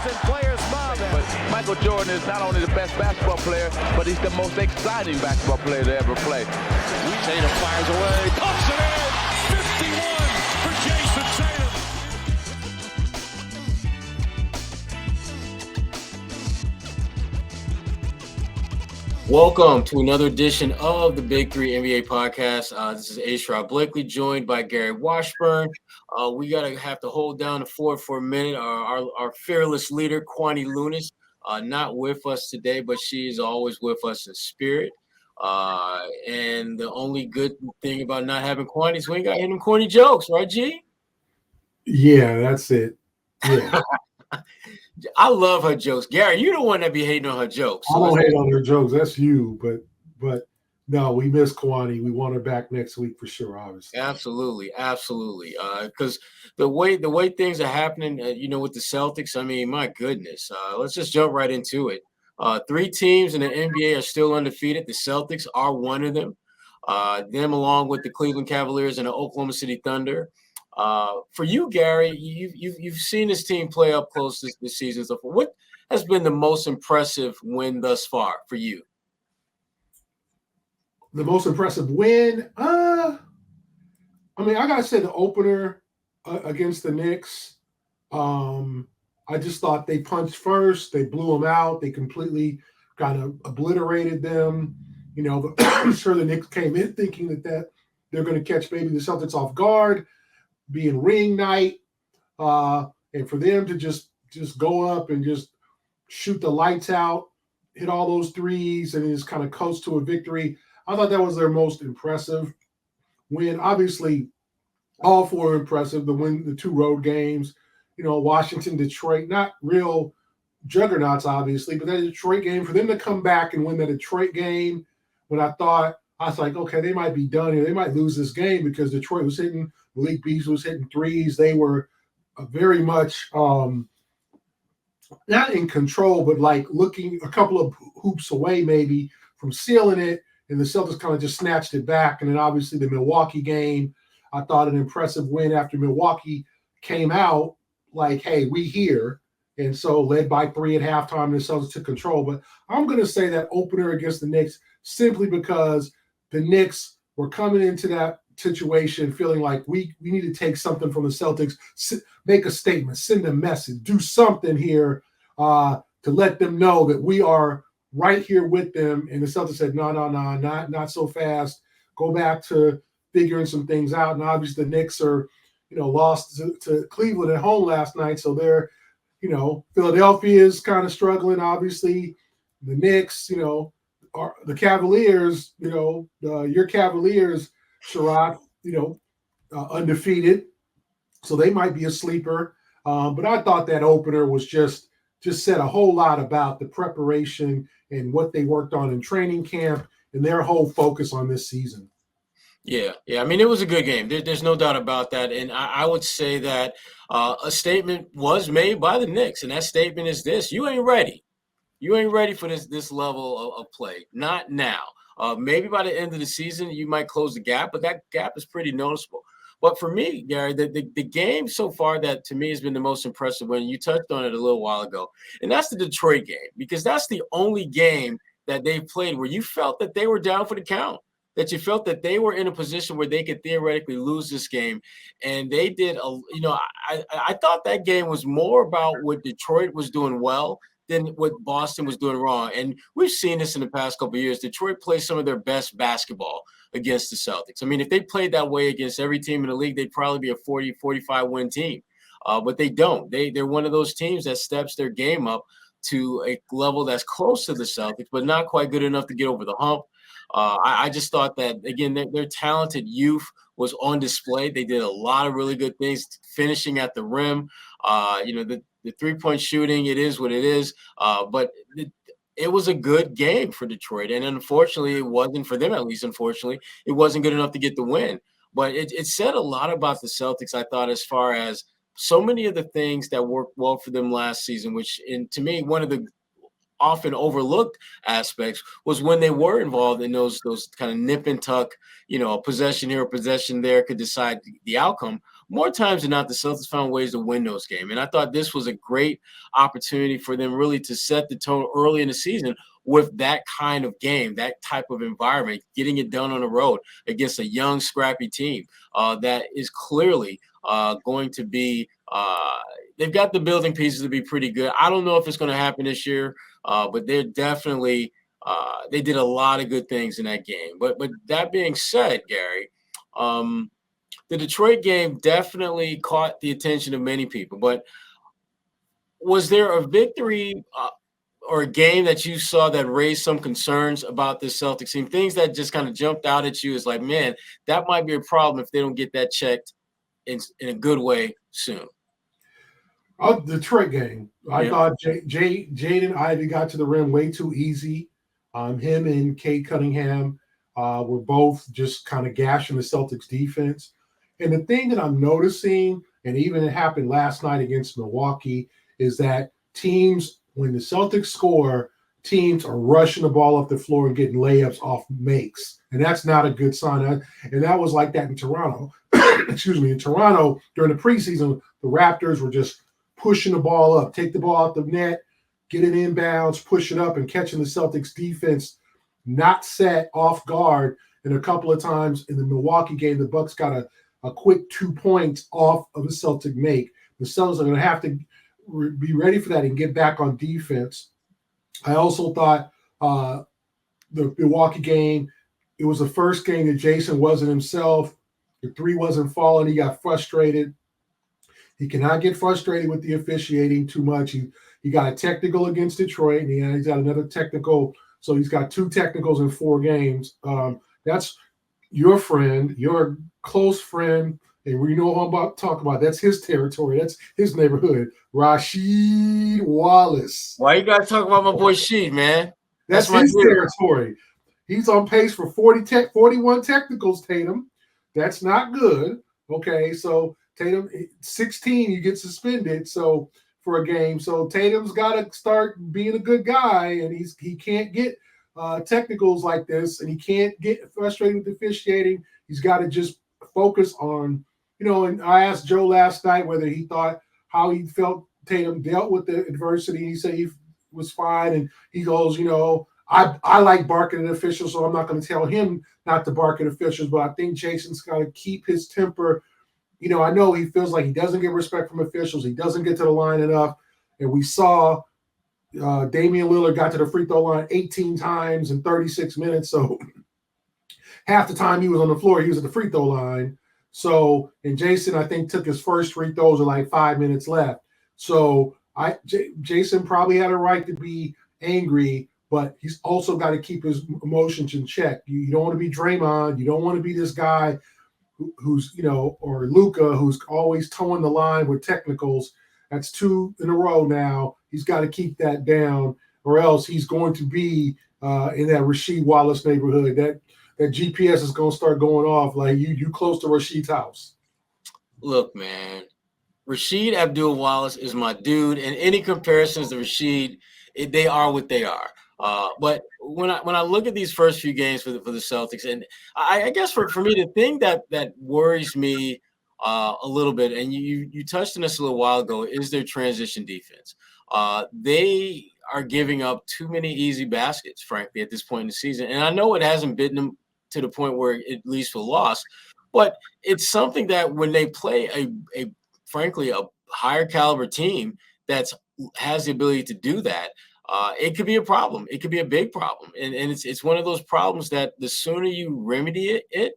and players mobbing. But Michael Jordan is not only the best basketball player, but he's the most exciting basketball player to ever play. Tatum fires away, pumps it in, 51 for Jayson Tatum. Welcome to another edition of the Big Three NBA podcast. This is Sherrod Blakley, joined by Gary Washburn. We have to hold down the fort for a minute. Our fearless leader, Kwani Lunis, not with us today, but she is always with us in spirit. And the only good thing about not having Kwani is we ain't got any corny jokes, right, G? Yeah, that's it. Yeah. I love her jokes. Gary, you're the one that be hating on her jokes. So I don't hate on her jokes. That's you. But no, we miss Kwani. We want her back next week for sure, obviously. Absolutely. Because the way things are happening, with the Celtics, I mean, my goodness. Let's just jump right into it. 3 teams in the NBA are still undefeated. The Celtics are one of them. Them along with the Cleveland Cavaliers and the Oklahoma City Thunder. For you, Gary, you've seen this team play up close this season. So what has been the most impressive win thus far for you? The most impressive win? I gotta say the opener against the Knicks. I just thought they punched first. They blew them out. They completely kind of obliterated them. I'm sure the Knicks came in thinking that they're going to catch maybe the Celtics off guard, being ring night, and for them to just go up and just shoot the lights out, hit all those threes, and just kind of coast to a victory. I thought that was their most impressive win. Obviously, all 4 impressive. The 2 road games, Washington, Detroit, not real juggernauts, obviously, but that Detroit game, for them to come back and win that Detroit game, when I was like, okay, they might be done here. They might lose this game because Detroit was hitting, Malik Beasley was hitting threes. They were very much not in control, but like looking a couple of hoops away maybe from sealing it, and the Celtics kind of just snatched it back. And then obviously the Milwaukee game, I thought an impressive win after Milwaukee came out like, hey, we here. And so led by 3 at halftime, the Celtics took control. But I'm going to say that opener against the Knicks simply because the Knicks were coming into that situation feeling like we need to take something from the Celtics, make a statement, send a message, do something here to let them know that we are right here with them. And the Celtics said, no, not so fast. Go back to figuring some things out. And obviously the Knicks are, lost to Cleveland at home last night. So they're, Philadelphia is kind of struggling, obviously. The Knicks, are the Cavaliers, your Cavaliers, Sherrod, undefeated. So they might be a sleeper. But I thought that opener was just said a whole lot about the preparation and what they worked on in training camp and their whole focus on this season. Yeah. I mean, it was a good game. There's no doubt about that. And I would say that a statement was made by the Knicks, and that statement is this: you ain't ready. You ain't ready for this level of play. Not now. Maybe by the end of the season, you might close the gap, but that gap is pretty noticeable. But for me, Gary, the game so far that to me has been the most impressive win, you touched on it a little while ago, and that's the Detroit game, because that's the only game that they've played where you felt that they were down for the count, that you felt that they were in a position where they could theoretically lose this game. And they did, I thought that game was more about what Detroit was doing well than what Boston was doing wrong. And we've seen this in the past couple of years. Detroit plays some of their best basketball against the Celtics. I mean, if they played that way against every team in the league, they'd probably be a 40, 45-win team. But they don't. They're one of those teams that steps their game up to a level that's close to the Celtics, but not quite good enough to get over the hump. I just thought that, again, their talented youth was on display. They did a lot of really good things, finishing at the rim. The three-point shooting, it is what it is. But it was a good game for Detroit. And unfortunately, it wasn't for them, at least unfortunately. It wasn't good enough to get the win. But it said a lot about the Celtics, I thought, as far as so many of the things that worked well for them last season, which, to me, one of the often overlooked aspects was when they were involved in those kind of nip and tuck, a possession here, a possession there could decide the outcome. more times than not, the Celtics found ways to win those games. And I thought this was a great opportunity for them really to set the tone early in the season with that kind of game, that type of environment, getting it done on the road against a young, scrappy team that is clearly going to be they've got the building pieces to be pretty good. I don't know if it's going to happen this year, but they're definitely they did a lot of good things in that game. But that being said, Gary, the Detroit game definitely caught the attention of many people. But was there a victory or a game that you saw that raised some concerns about this Celtics team? Things that just kind of jumped out at you as like, man, that might be a problem if they don't get that checked in a good way soon. Oh, the Detroit game. I thought Jaden Ivey got to the rim way too easy. Him and Cade Cunningham were both just kind of gashing the Celtics defense. And the thing that I'm noticing, and even it happened last night against Milwaukee, is that teams, when the Celtics score, teams are rushing the ball up the floor and getting layups off makes. And that's not a good sign. And that was like that in Toronto. Excuse me. In Toronto, during the preseason, the Raptors were just pushing the ball up, take the ball out the net, get it inbounds, push it up, and catching the Celtics defense not set off guard. And a couple of times in the Milwaukee game, the Bucks got a quick 2 points off of a Celtic make. The Celtics are going to have to be ready for that and get back on defense. I also thought the Milwaukee game, it was the first game that Jayson wasn't himself. The three wasn't falling. He got frustrated. He cannot get frustrated with the officiating too much. He got a technical against Detroit, and he's got another technical. So he's got 2 technicals in 4 games. That's your friend, your close friend, and we know who I'm about to talk about. That's his territory. That's his neighborhood. Rasheed Wallace. Why you got to talk about my boy Sheed, man? That's his territory. He's on pace for 41 technicals, Tatum. That's not good. Okay, so Tatum, 16, you get suspended for a game. So Tatum's got to start being a good guy, and he can't get technicals like this, and he can't get frustrated with officiating. He's got to just focus on, and I asked Joe last night whether he thought how he felt Tatum dealt with the adversity. He said he was fine, and he goes, I like barking at officials, so I'm not going to tell him not to bark at officials, but I think Jason's got to keep his temper. I know he feels like he doesn't get respect from officials. He doesn't get to the line enough. And we saw Damian Lillard got to the free throw line 18 times in 36 minutes. So half the time he was on the floor, he was at the free throw line. So, and Jayson, I think, took his first free throws with like 5 minutes left. So Jayson probably had a right to be angry, but he's also got to keep his emotions in check. You don't want to be Draymond. You don't want to be this guy who's, or Luka, who's always towing the line with technicals. That's 2 in a row now. He's got to keep that down, or else he's going to be in that Rasheed Wallace neighborhood. That GPS is going to start going off like you close to Rasheed's house. Look, man, Rasheed Abdul-Wallace is my dude, and any comparisons to Rasheed, they are what they are. But when I look at these first few games for the Celtics, and I guess for me, the thing that worries me a little bit, and you touched on this a little while ago, is their transition defense. They are giving up too many easy baskets, frankly, at this point in the season. And I know it hasn't bitten them to the point where it leads to a loss, but it's something that when they play a frankly, a higher caliber team that has the ability to do that, it could be a problem. It could be a big problem. And it's one of those problems that the sooner you remedy it,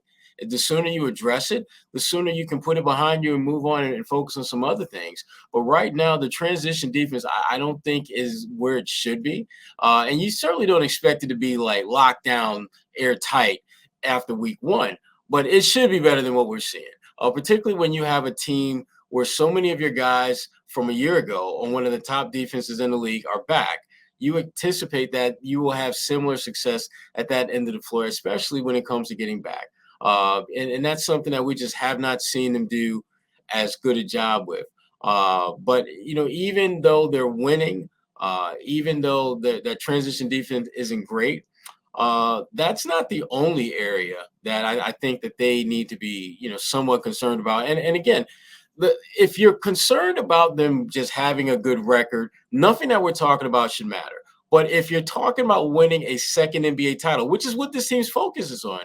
the sooner you address it, the sooner you can put it behind you and move on and focus on some other things. But right now, the transition defense, I don't think is where it should be. And you certainly don't expect it to be like locked down, airtight after week 1. But it should be better than what we're seeing, particularly when you have a team where so many of your guys from a year ago on one of the top defenses in the league are back. You anticipate that you will have similar success at that end of the floor, especially when it comes to getting back. And that's something that we just have not seen them do as good a job with. But, even though they're winning, even though the transition defense isn't great, that's not the only area that I think that they need to be, somewhat concerned about. And again, if you're concerned about them just having a good record, nothing that we're talking about should matter. But if you're talking about winning a second NBA title, which is what this team's focus is on,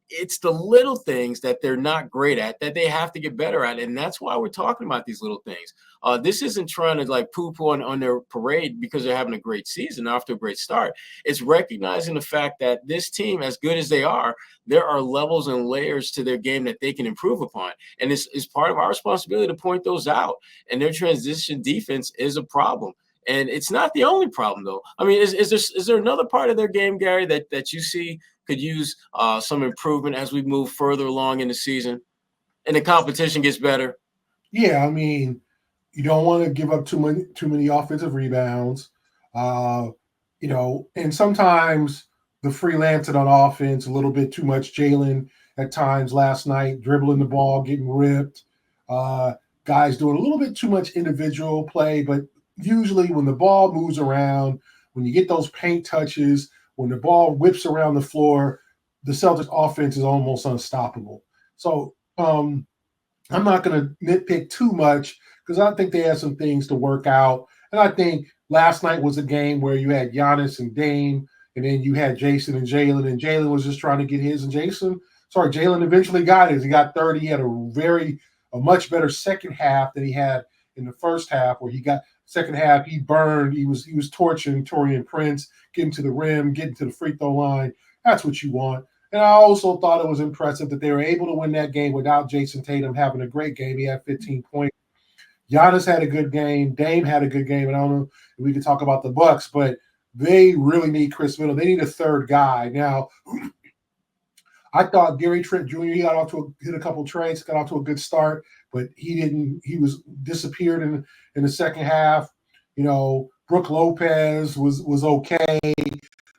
it's the little things that they're not great at that they have to get better at. And that's why we're talking about these little things. This isn't trying to like poo-poo on their parade because they're having a great season after a great start. It's recognizing the fact that this team, as good as they are, there are levels and layers to their game that they can improve upon. And it's part of our responsibility to point those out. And their transition defense is a problem. And it's not the only problem, though. I mean, is there another part of their game, Gary, that you see could use some improvement as we move further along in the season and the competition gets better? Yeah, I mean, you don't want to give up too many offensive rebounds, and sometimes the freelancing on offense, a little bit too much. Jaylen at times last night, dribbling the ball, getting ripped. Guys doing a little bit too much individual play, but usually when the ball moves around, when you get those paint touches, when the ball whips around the floor, the Celtics offense is almost unstoppable. So I'm not going to nitpick too much because I think they have some things to work out. And I think last night was a game where you had Giannis and Dame, and then you had Jayson and Jaylen was just trying to get his, and Jaylen eventually got his. He got 30. He had a much better second half than he had in the first half, where he got second half, he burned. He was torching Taurean Prince, getting to the rim, getting to the free throw line. That's what you want. And I also thought it was impressive that they were able to win that game without Jayson Tatum having a great game. He had 15 points. Giannis had a good game. Dame had a good game. And I don't know if we can talk about the Bucks, but they really need Chris Middleton. They need a third guy. Now, I thought Gary Trent Jr., he hit a couple trades, got off to a good start, but he didn't. He was disappeared in the second half. Brook Lopez was okay,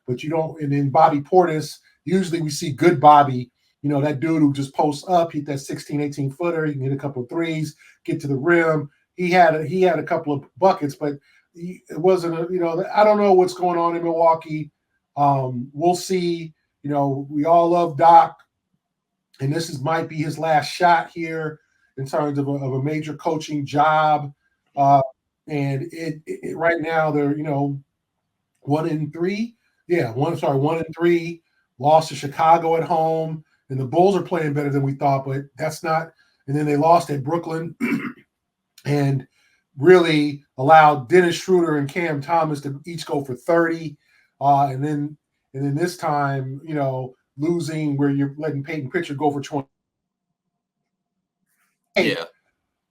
but you don't. And then Bobby Portis, usually we see good Bobby, that dude who just posts up, hit that 16, 18-footer. He can hit a couple of threes, get to the rim. He had a couple of buckets, but it wasn't I don't know what's going on in Milwaukee. We'll see. We all love Doc, and this might be his last shot here in terms of a major coaching job. And it right now they're 1-3. Yeah, 1-3. Lost to Chicago at home, and the Bulls are playing better than we thought, but that's not. And then they lost at Brooklyn, and really allowed Dennis Schroeder and Cam Thomas to each go for 30, and then this time, losing where you're letting Payton Pritchard go for 20. Yeah.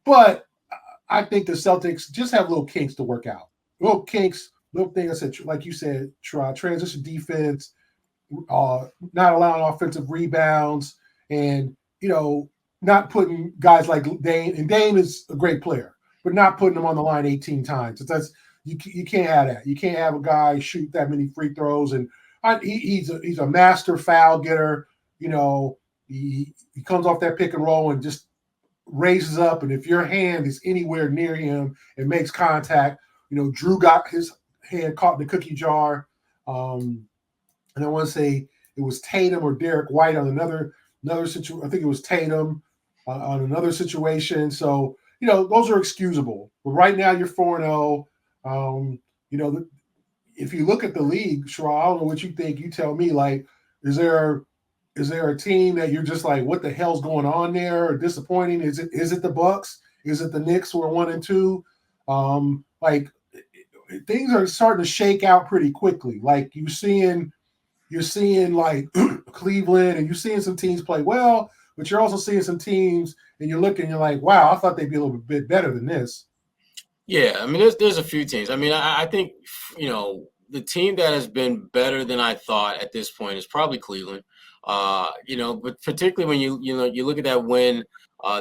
But I think the Celtics just have little kinks to work out. Little kinks, little things. I said, like you said, transition defense, not allowing offensive rebounds, and, not putting guys like Dame. And Dame is a great player, but not putting him on the line 18 times. You can't have that. You can't have a guy shoot that many free throws. And he's a master foul getter. He comes off that pick and roll and just raises up, and if your hand is anywhere near him and makes contact, Drew got his hand caught in the cookie jar. And I want to say it was Tatum or Derrick White on another situation. I think it was Tatum on another situation. So, those are excusable. But right now you're 4-0. If you look at the league, Sherrod, I don't know what you think. You tell me, like, is there a team that you're just like, what the hell's going on there, or disappointing? Is it the Bucks? Is it the Knicks who are 1-2? Like, things are starting to shake out pretty quickly. Like you're seeing like Cleveland, and you're seeing some teams play well, but you're also seeing some teams, and you're like, wow, I thought they'd be a little bit better than this. Yeah, I mean, there's a few teams. I mean, I think, the team that has been better than I thought at this point is probably Cleveland. But particularly when you look at that win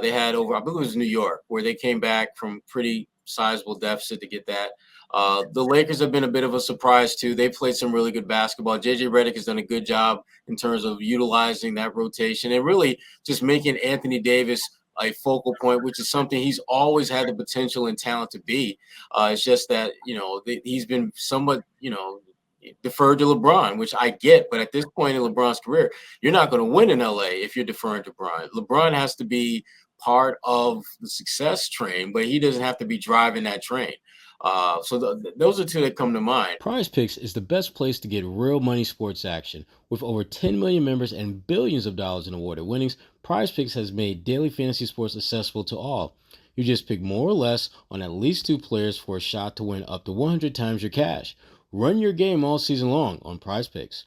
they had over, I believe it was New York, where they came back from pretty sizable deficit to get that. The Lakers have been a bit of a surprise too. They played some really good basketball. JJ Redick has done a good job in terms of utilizing that rotation and really just making Anthony Davis a focal point, which is something he's always had the potential and talent to be. It's just that, he's been somewhat, deferred to LeBron, which I get. But at this point in LeBron's career, you're not going to win in LA if you're deferring to LeBron. LeBron has to be part of the success train, but he doesn't have to be driving that train. Those are two that come to mind. Prize Picks is the best place to get real money sports action. With over 10 million members and billions of dollars in awarded winnings, Prize Picks has made daily fantasy sports accessible to all. You just pick more or less on at least 2 players for a shot to win up to 100 times your cash. Run your game all season long on Prize Picks.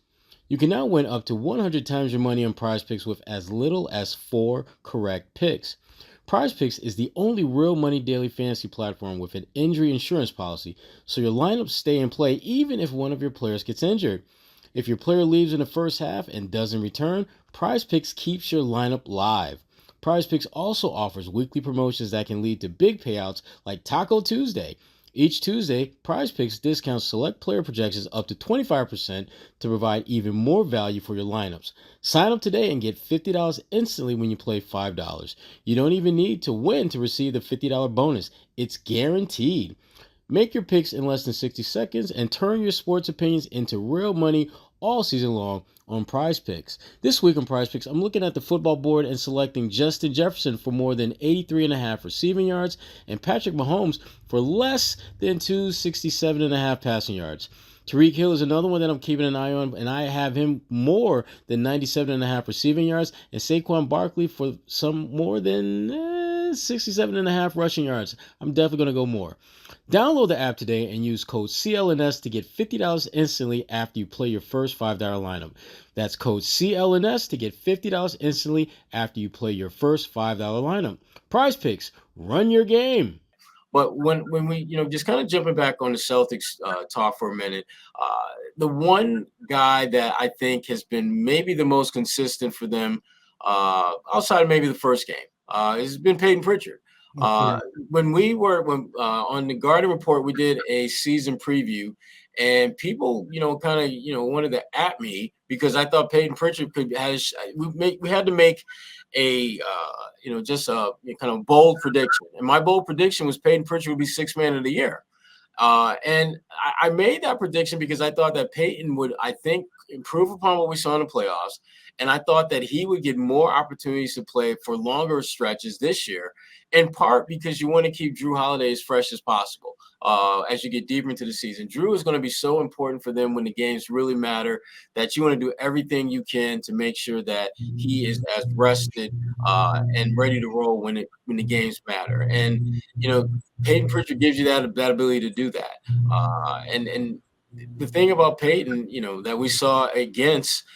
You can now win up to 100 times your money on Prize Picks with as little as 4 correct picks. Prize Picks is the only real money daily fantasy platform with an injury insurance policy, so your lineups stay in play even if one of your players gets injured. If your player leaves in the first half and doesn't return, Prize Picks keeps your lineup live. Prize Picks also offers weekly promotions that can lead to big payouts like Taco Tuesday. Each Tuesday, Prize Picks discounts select player projections up to 25% to provide even more value for your lineups. Sign up today and get $50 instantly when you play $5. You don't even need to win to receive the $50 bonus. It's guaranteed. Make your picks in less than 60 seconds and turn your sports opinions into real money all season long on Prize Picks. This week on Prize Picks, I'm looking at the football board and selecting Justin Jefferson for more than 83.5 receiving yards and Patrick Mahomes for less than 267.5 passing yards. Tyreek Hill is another one that I'm keeping an eye on, and I have him more than 97.5 receiving yards, and Saquon Barkley for some more than 67.5 rushing yards. I'm definitely going to go more. Download the app today and use code CLNS to get $50 instantly after you play your first $5 lineup. That's code CLNS to get $50 instantly after you play your first $5 lineup. Prize Picks, run your game. But when we, just kind of jumping back on the Celtics talk for a minute, the one guy that I think has been maybe the most consistent for them outside of maybe the first game has been Payton Pritchard. When on the Garden Report, we did a season preview, and people, wanted to at me because I thought Payton Pritchard we had to make a, just a kind of bold prediction. And my bold prediction was Payton Pritchard would be Sixth Man of the Year. And I made that prediction because I thought that Payton would, I think, improve upon what we saw in the playoffs. And I thought that he would get more opportunities to play for longer stretches this year, in part because you want to keep Drew Holiday as fresh as possible as you get deeper into the season. Drew is going to be so important for them when the games really matter that you want to do everything you can to make sure that he is as rested and ready to roll when the games matter. And, Payton Pritchard gives you that ability to do that. And the thing about Payton, that we saw against –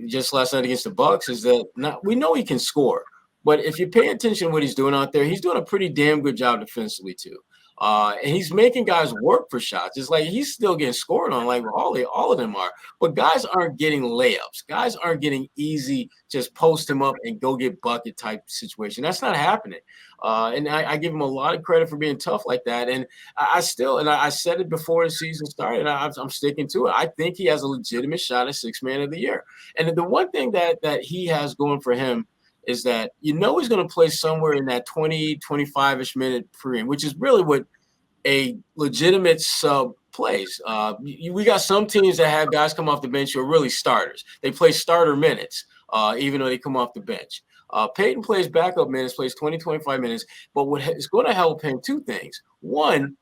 just last night against the Bucks is that we know he can score, but if you pay attention to what he's doing out there, he's doing a pretty damn good job defensively too. And he's making guys work for shots. It's like he's still getting scored on, like all of them are. But guys aren't getting layups. Guys aren't getting easy, just post him up and go get bucket type situation. That's not happening. And I give him a lot of credit for being tough like that. And I said it before the season started, and I'm sticking to it. I think he has a legitimate shot at Sixth Man of the Year. And the one thing that he has going for him is that he's going to play somewhere in that 20, 25-ish minute per game, which is really what a legitimate sub plays. We got some teams that have guys come off the bench who are really starters. They play starter minutes, even though they come off the bench. Payton plays backup minutes, plays 20, 25 minutes. But what is going to help him, two things. One,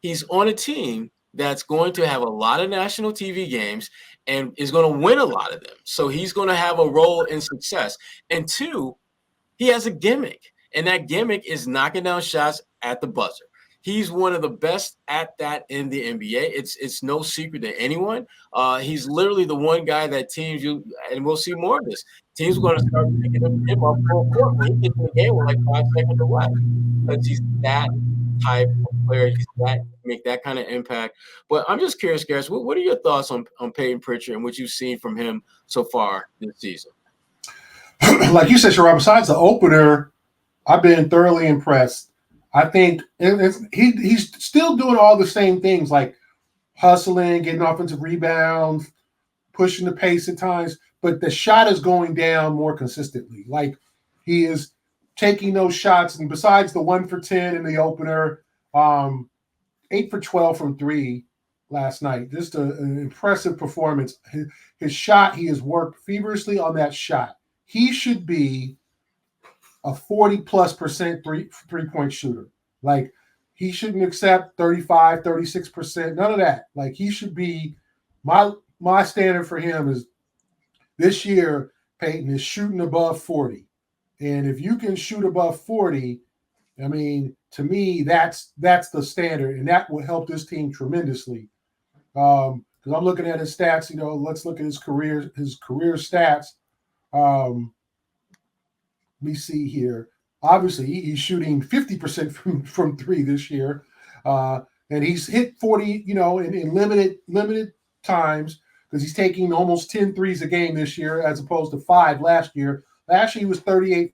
he's on a team that's going to have a lot of national TV games and is going to win a lot of them. So he's going to have a role in success. And two, he has a gimmick, and that gimmick is knocking down shots at the buzzer. He's one of the best at that in the NBA. It's no secret to anyone. He's literally the one guy that teams and we'll see more of this. Teams are going to start picking him up full court when he gets in the game with like 5 seconds left, because he's that type of player. He's make that kind of impact. But I'm just curious, Gareth, what are your thoughts on Payton Pritchard and what you've seen from him so far this season? Like you said, Sherrod, besides the opener, I've been thoroughly impressed. I think he's still doing all the same things, like hustling, getting offensive rebounds, pushing the pace at times, but the shot is going down more consistently. Like he is taking those shots, and besides the 1 for 10 in the opener, 8 for 12 from 3, last night. Just an impressive performance. His shot, he has worked feverishly on that shot. He should be a 40+% three-point shooter. Like, he shouldn't accept 35, 36%, none of that. Like, he should be my standard for him is this year, Payton is shooting above 40. And if you can shoot above 40, I mean, to me, that's the standard, and that will help this team tremendously. Because I'm looking at his stats, let's look at his career stats. Let me see here. Obviously, he's shooting 50% from three this year. And he's hit 40, in limited times because he's taking almost 10 threes a game this year as opposed to 5 last year. Last year, he was 38.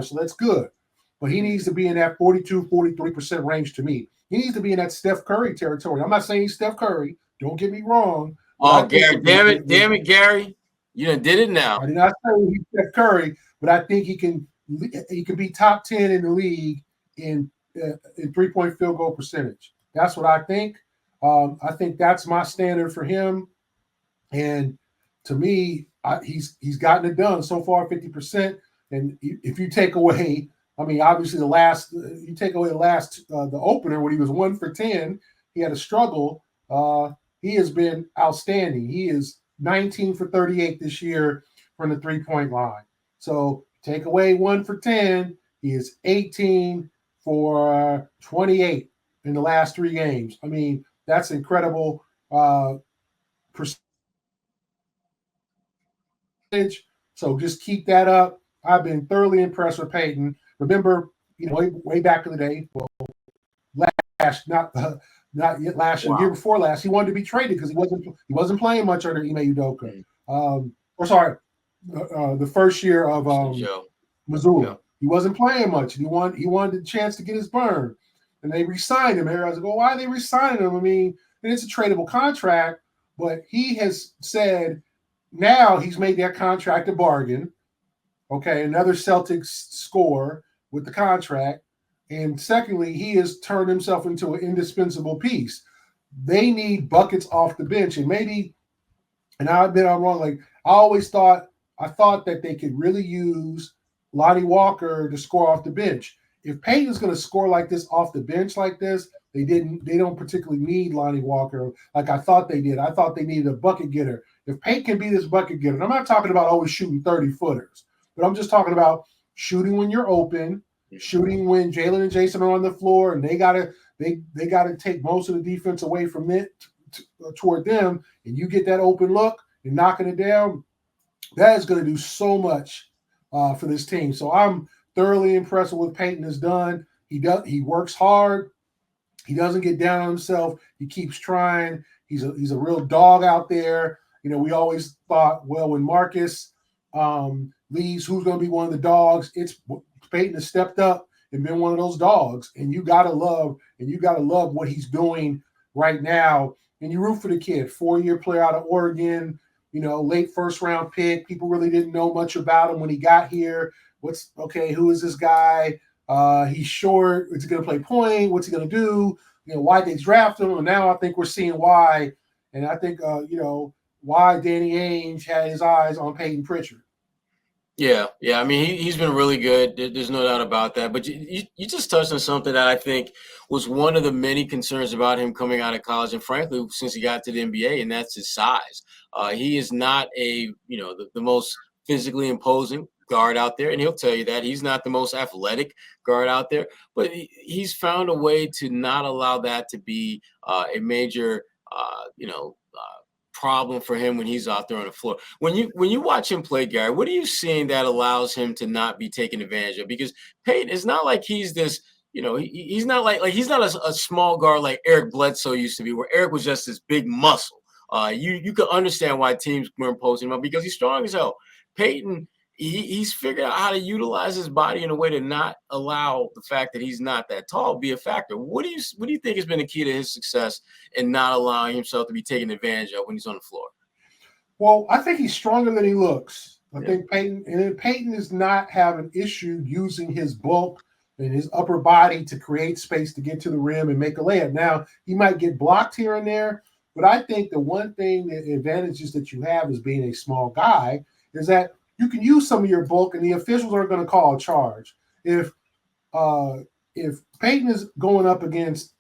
So that's good. But he needs to be in that 42, 43% range to me. He needs to be in that Steph Curry territory. I'm not saying he's Steph Curry. Don't get me wrong. Oh, Gary, damn it, Gary. You done did it now. I did not say he's Steph Curry, but I think he can be top 10 in the league in three-point field goal percentage. That's what I think. I think that's my standard for him. And to me, he's gotten it done so far, 50%. And if you take away, obviously the opener when he was 1 for 10, he had a struggle. He has been outstanding. He is 19 for 38 this year from the three-point line. So take away 1 for 10, he is 18 for 28 in the last 3 games. That's incredible percentage. So just keep that up. I've been thoroughly impressed with Payton. Remember, way back in the day, not yet last year, year before last, he wanted to be traded because he wasn't playing much under Ime Udoka. The first year of Missoula, he wasn't playing much. He wanted a chance to get his burn, and they re-signed him. Everybody's like, why are they re-signing him? And it's a tradable contract, but he has said now he's made that contract a bargain. Okay, another Celtics score with the contract. And secondly, he has turned himself into an indispensable piece. They need buckets off the bench. And I admit I'm wrong, like I thought that they could really use Lonnie Walker to score off the bench. If Payton's going to score like this off the bench like this, they don't particularly need Lonnie Walker like I thought they did. I thought they needed a bucket getter. If Payton can be this bucket getter, and I'm not talking about always shooting 30-footers. But I'm just talking about shooting when you're open, shooting when Jalen and Jayson are on the floor, and they gotta take most of the defense away from it toward them, and you get that open look and knocking it down. That is going to do so much for this team. So I'm thoroughly impressed with what Payton has done. He works hard. He doesn't get down on himself. He keeps trying. He's a real dog out there. We always thought, well, when Marcus leaves, who's going to be one of the dogs? It's Payton has stepped up and been one of those dogs, and you gotta love what he's doing right now. And you root for the kid, 4-year player out of Oregon, late first-round pick. People really didn't know much about him when he got here. Who is this guy? He's short. Is he going to play point? What's he going to do? Why they draft him? And now I think we're seeing why. And I think why Danny Ainge had his eyes on Payton Pritchard. Yeah. He's been really good. There's no doubt about that. But you just touched on something that I think was one of the many concerns about him coming out of college, and frankly, since he got to the NBA, and that's his size. He is not the most physically imposing guard out there, and he'll tell you that. He's not the most athletic guard out there, but he's found a way to not allow that to be a major problem for him when he's out there on the floor. When you watch him play, Gary, what are you seeing that allows him to not be taken advantage of? Because Payton, it's not like he's this, he's not like he's not a small guard like Eric Bledsoe used to be, where Eric was just this big muscle. You could understand why teams were imposing him up because he's strong as hell. Payton, he's figured out how to utilize his body in a way to not allow the fact that he's not that tall be a factor. What do you think has been the key to his success in not allowing himself to be taken advantage of when he's on the floor? Well, I think he's stronger than he looks. I think Payton is not having issue using his bulk and his upper body to create space to get to the rim and make a layup. Now, he might get blocked here and there, but I think the one thing, the advantages that you have as being a small guy is that you can use some of your bulk, and the officials aren't going to call a charge. If Payton is going up against,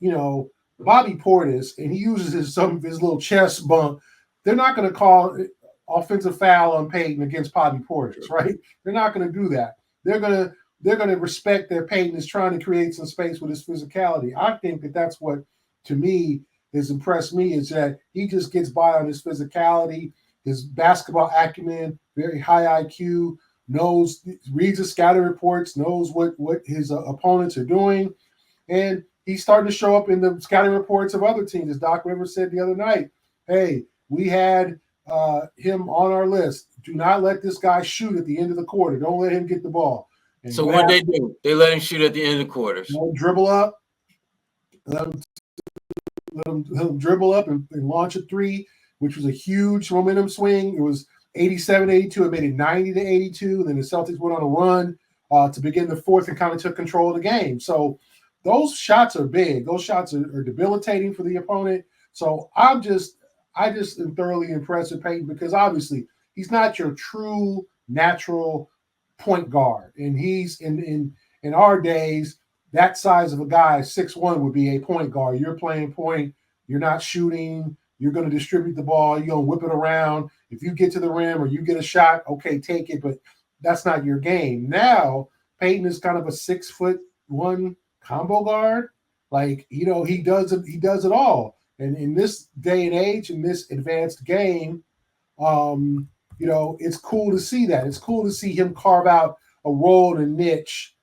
Bobby Portis, and he uses some of his little chest bump, they're not going to call offensive foul on Payton against Bobby Portis, right? They're not going to do that. They're going to respect that Payton is trying to create some space with his physicality. I think that that's what, to me, has impressed me, is that he just gets by on his physicality, his basketball acumen, very high IQ, reads the scouting reports, knows what his opponents are doing, and he's starting to show up in the scouting reports of other teams. As Doc Rivers said the other night, hey, we had him on our list. Do not let this guy shoot at the end of the quarter. Don't let him get the ball. And so what they do? They let him shoot at the end of the quarters. Dribble up, let him dribble up and launch a three, which was a huge momentum swing. It was 87-82. It made it 90-82. Then the Celtics went on a run to begin the fourth and kind of took control of the game. So those shots are big. Those shots are debilitating for the opponent. So I just am thoroughly impressed with Payton, because obviously he's not your true natural point guard. And he's in our days, that size of a guy, 6'1", would be a point guard. You're playing point, you're not shooting, you're going to distribute the ball, you're going to whip it around. If you get to the rim or you get a shot, okay, take it, but that's not your game. Now, Payton is kind of a 6'1" combo guard. Like, he does it all. And in this day and age, in this advanced game, it's cool to see that. It's cool to see him carve out a role and a niche,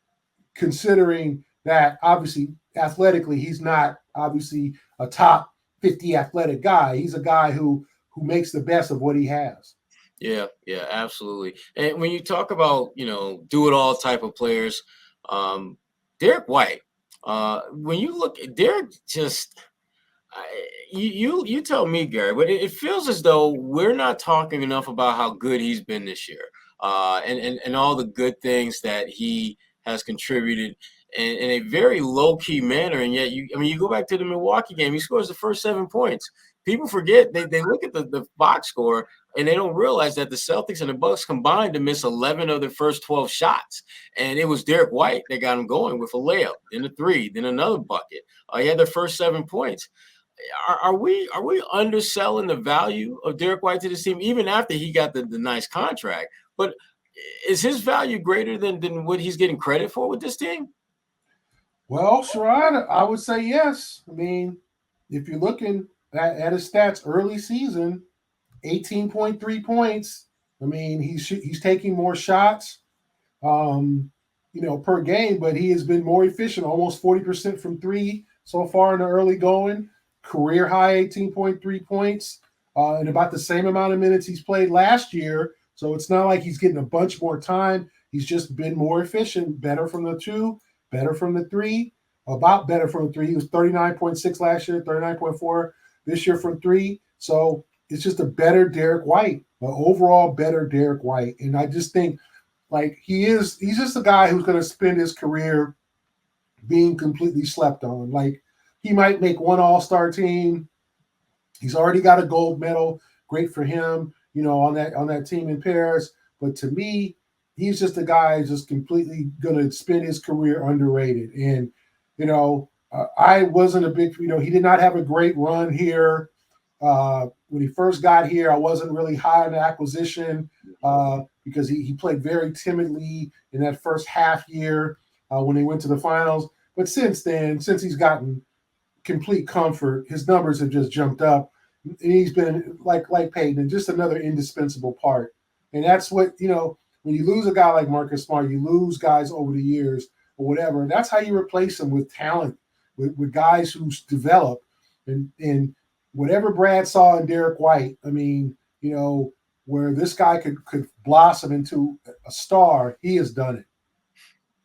considering that obviously athletically he's not obviously a top 50 athletic guy. He's a guy who makes the best of what he has. Yeah, absolutely. And when you talk about, do it all type of players, Derrick White, when you look at Derrick, you tell me, Gary, but it feels as though we're not talking enough about how good he's been this year, and all the good things that he has contributed in a very low-key manner. And yet, you go back to the Milwaukee game, he scores the first 7 points. People forget, they look at the box score, and they don't realize that the Celtics and the Bucks combined to miss 11 of their first 12 shots. And it was Derrick White that got him going with a layup, then a three, then another bucket. He had their first 7 points. Are we underselling the value of Derrick White to this team, even after he got the nice contract? But is his value greater than what he's getting credit for with this team? Well, Sherrod, I would say yes. I mean, if you're looking at his stats early season, 18.3 points. I mean, he's taking more shots, per game, but he has been more efficient, almost 40% from three so far in the early going. Career high 18.3 points, and about the same amount of minutes he's played last year. So it's not like he's getting a bunch more time. He's just been more efficient, better from the two, better from the three, about better from the three. He was 39.6 last year, 39.4 this year from three. So it's just a better Derrick White, an overall better Derrick White. And I just think, like, he's just a guy who's going to spend his career being completely slept on. Like, he might make one All-Star team. He's already got a gold medal. Great for him, on that team in Paris. But to me, he's just a guy who's just completely going to spend his career underrated. And, I wasn't a big, he did not have a great run here. When he first got here, I wasn't really high on the acquisition because he played very timidly in that first half year when they went to the finals. But since then, since he's gotten complete comfort, his numbers have just jumped up. And he's been like Payton, just another indispensable part. And that's what, when you lose a guy like Marcus Smart, you lose guys over the years or whatever. And that's how you replace them with talent, with guys who develop. And whatever Brad saw in Derrick White, I mean, where this guy could blossom into a star, he has done it.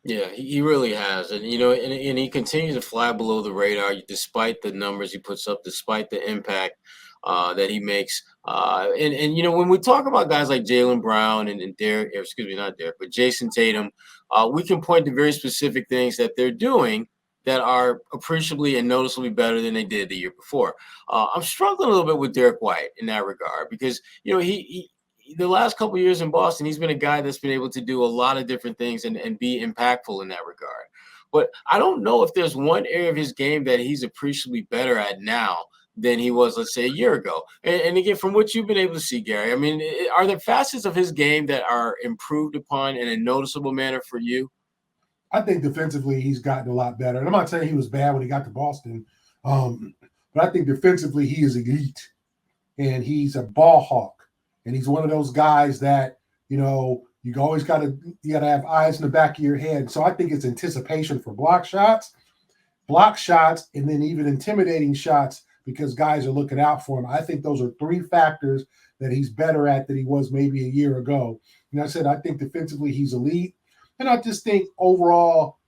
Yeah, he really has. And, and he continues to fly below the radar despite the numbers he puts up, despite the impact that he makes. And when we talk about guys like Jaylen Brown and Derrick, excuse me, not Derrick, but Jayson Tatum, we can point to very specific things that they're doing that are appreciably and noticeably better than they did the year before. I'm struggling a little bit with Derrick White in that regard because, he the last couple of years in Boston, he's been a guy that's been able to do a lot of different things and be impactful in that regard. But I don't know if there's one area of his game that he's appreciably better at now than he was, let's say, a year ago. And again, from what you've been able to see, Gary, I mean, are there facets of his game that are improved upon in a noticeable manner for you? I think defensively he's gotten a lot better. And I'm not saying he was bad when he got to Boston, but I think defensively he is elite, and he's a ball hawk. And he's one of those guys that, you always got to have eyes in the back of your head. So I think it's anticipation for block shots, and then even intimidating shots because guys are looking out for him. I think those are three factors that he's better at than he was maybe a year ago. And I said, I think defensively he's elite. And I just think overall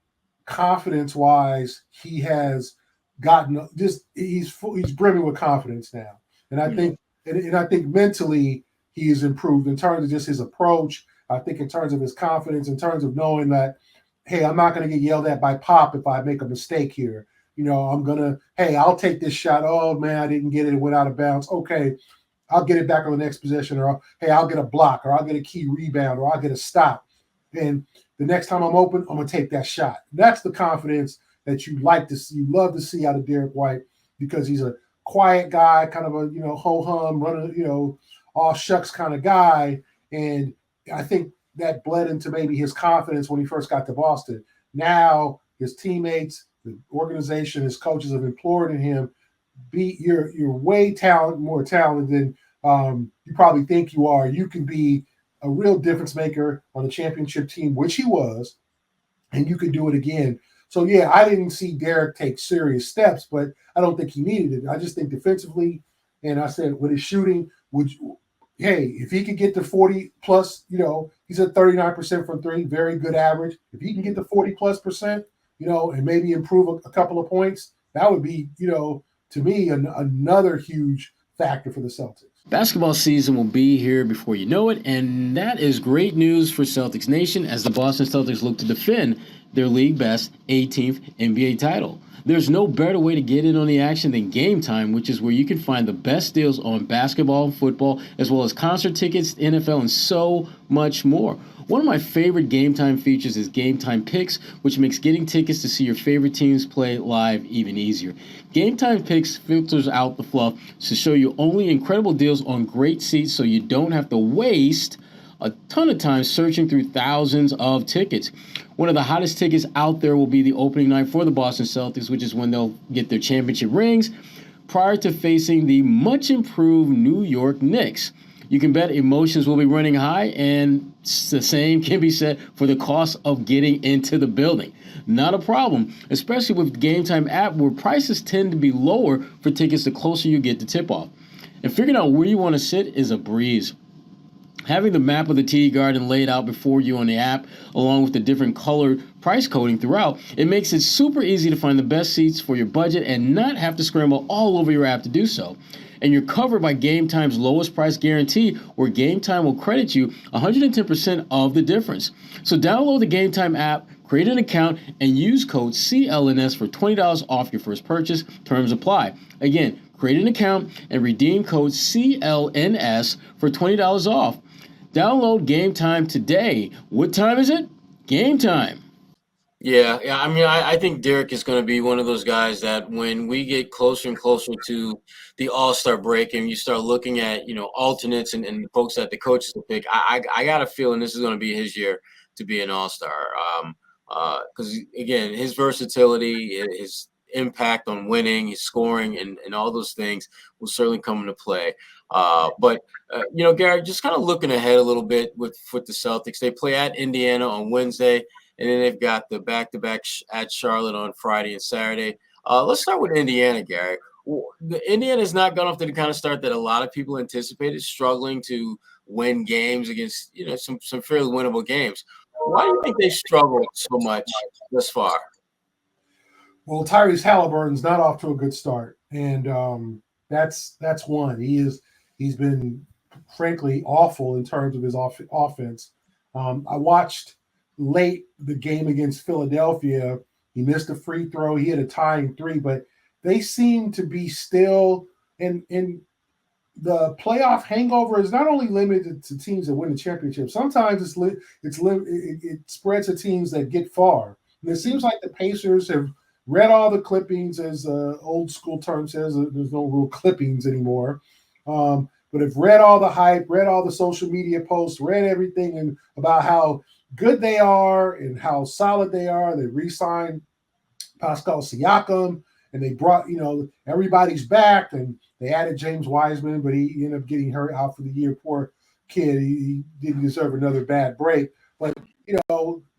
confidence-wise, he has gotten he's brimming with confidence now. And I think mentally he has improved in terms of just his approach. I think in terms of his confidence, in terms of knowing that, hey, I'm not going to get yelled at by Pop if I make a mistake here. I'll take this shot. Oh, man, I didn't get it. It went out of bounds. Okay, I'll get it back on the next possession. Or, hey, I'll get a block, or I'll get a key rebound, or I'll get a stop. And the next time I'm open, I'm going to take that shot. That's the confidence that you like to see, you love to see out of Derrick White, because he's a quiet guy, kind of a, ho-hum, running, all shucks kind of guy. And I think that bled into maybe his confidence when he first got to Boston. Now his teammates, the organization, his coaches have implored him, you're way more talented than you probably think you are. You can be a real difference maker on a championship team, which he was, and you could do it again. So, yeah, I didn't see Derrick take serious steps, but I don't think he needed it. I just think defensively, and I said with his shooting, if he could get to 40 plus, he's at 39% from three, very good average. If he can get to 40 plus percent, and maybe improve a couple of points, that would be, to me, another huge factor for the Celtics. Basketball season will be here before you know it, and that is great news for Celtics Nation as the Boston Celtics look to defend their league best 18th NBA title. There's no better way to get in on the action than Game Time, which is where you can find the best deals on basketball and football, as well as concert tickets, NFL, and so much more. One of my favorite Game Time features is Game Time Picks, which makes getting tickets to see your favorite teams play live even easier. Game Time Picks filters out the fluff to show you only incredible deals on great seats so you don't have to waste a ton of time searching through thousands of tickets. One of the hottest tickets out there will be the opening night for the Boston Celtics, which is when they'll get their championship rings prior to facing the much improved New York Knicks. You can bet emotions will be running high, and the same can be said for the cost of getting into the building. Not a problem, especially with the Game Time app, where prices tend to be lower for tickets the closer you get to tip-off. And figuring out where you want to sit is a breeze. Having the map of the TD Garden laid out before you on the app, along with the different colored price coding throughout, it makes it super easy to find the best seats for your budget and not have to scramble all over your app to do so. And you're covered by Game Time's lowest price guarantee, where Game Time will credit you 110% of the difference. So download the Game Time app, create an account, and use code CLNS for $20 off your first purchase. Terms apply. Again, create an account and redeem code CLNS for $20 off. Download Game Time today. What time is it? Game time. Yeah. I mean, I think Derrick is going to be one of those guys that when we get closer and closer to the All-Star break and you start looking at, alternates and folks that the coaches will pick, I got a feeling this is going to be his year to be an All-Star. Because, again, his versatility, his impact on winning, his scoring, and all those things will certainly come into play. But Gary, just kind of looking ahead a little bit with the Celtics, they play at Indiana on Wednesday, and then they've got the back-to-back at Charlotte on Friday and Saturday. Let's start with Indiana, Gary. Indiana's not gone off to the kind of start that a lot of people anticipated, struggling to win games against some fairly winnable games. Why do you think they struggled so much thus far? Well, Tyrese Halliburton's not off to a good start, and That's one. He's been frankly awful in terms of his offense. I watched late the game against Philadelphia. He missed a free throw. He had a tying three, but they seem to be still in the playoff hangover is not only limited to teams that win the championship. Sometimes it spreads to teams that get far. And it seems like the Pacers have read all the clippings, as old school term says. There's no real clippings anymore. But have read all the hype, read all the social media posts, read everything and about how good they are and how solid they are. They re-signed Pascal Siakam, and they brought, everybody's back, and they added James Wiseman, but he ended up getting hurt out for the year. Poor kid. He didn't deserve another bad break. But,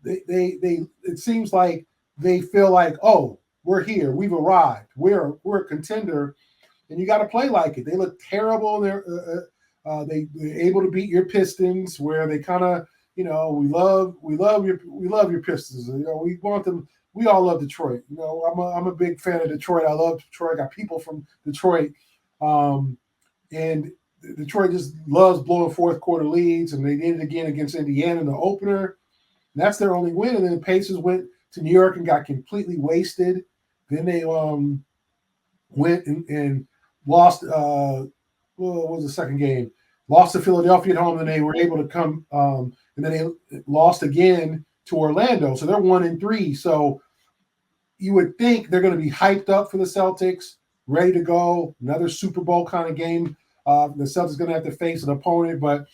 they it seems like they feel like, oh, we're here. We've arrived. We're a contender, and you got to play like it. They look terrible. They're able to beat your Pistons, where they kind of, we love your Pistons. We want them. We all love Detroit. I'm a big fan of Detroit. I love Detroit. I got people from Detroit, and Detroit just loves blowing fourth quarter leads, and they did it again against Indiana in the opener. And that's their only win. And then the Pacers went to New York and got completely wasted. Then they went and lost. What was the second game? Lost to Philadelphia at home, and they were able to come. And then they lost again to Orlando. So they're 1-3. So you would think they're going to be hyped up for the Celtics, ready to go. Another Super Bowl kind of game. The Celtics going to have to face an opponent, but